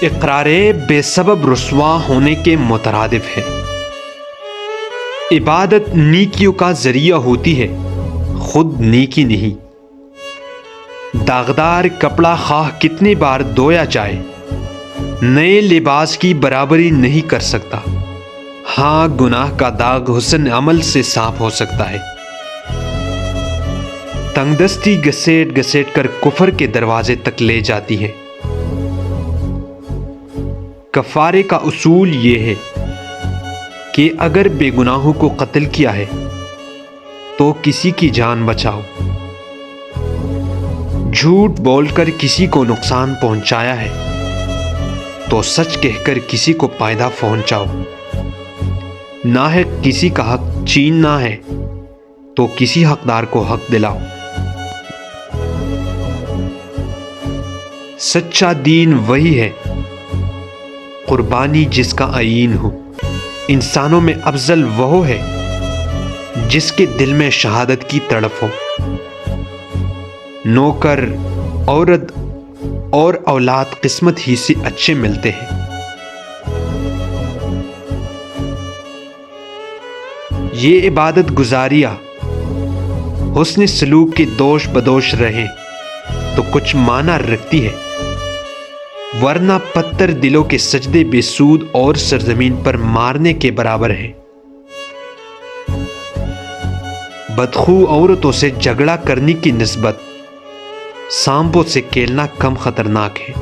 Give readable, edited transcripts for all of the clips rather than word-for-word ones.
اقرار بے سبب رسوا ہونے کے مترادف ہے۔ عبادت نیکیوں کا ذریعہ ہوتی ہے، خود نیکی نہیں۔ داغدار کپڑا خواہ کتنی بار دھویا جائے، نئے لباس کی برابری نہیں کر سکتا۔ ہاں، گناہ کا داغ حسن عمل سے صاف ہو سکتا ہے۔ تنگ دستی گھسیٹ گھسیٹ کر کفر کے دروازے تک لے جاتی ہے۔ کفارے کا اصول یہ ہے کہ اگر بے گناہوں کو قتل کیا ہے تو کسی کی جان بچاؤ، جھوٹ بول کر کسی کو نقصان پہنچایا ہے تو سچ کہہ کر کسی کو فائدہ پہنچاؤ، ناحق کسی کا حق چھیننا ہے تو کسی حقدار کو حق دلاؤ۔ سچا دین وہی ہے قربانی جس کا آئین ہو۔ انسانوں میں افضل وہ ہے جس کے دل میں شہادت کی تڑپ ہو۔ نوکر، عورت اور اولاد قسمت ہی سے اچھے ملتے ہیں۔ یہ عبادت گزاریاں حسن سلوک کے دوش بدوش رہیں تو کچھ معنی رکھتی ہے، ورنہ پتھر دلوں کے سجدے بے سود اور سرزمین پر مارنے کے برابر ہے۔ بدخو عورتوں سے جھگڑا کرنے کی نسبت سانپوں سے کھیلنا کم خطرناک ہے۔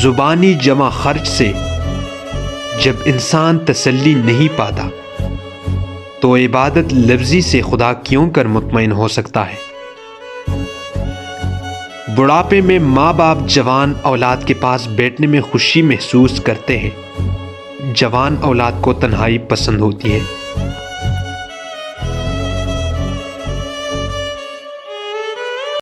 زبانی جمع خرچ سے جب انسان تسلی نہیں پاتا تو عبادت لفظی سے خدا کیوں کر مطمئن ہو سکتا ہے؟ بڑھاپے میں ماں باپ جوان اولاد کے پاس بیٹھنے میں خوشی محسوس کرتے ہیں۔ جوان اولاد کو تنہائی پسند ہوتی ہے۔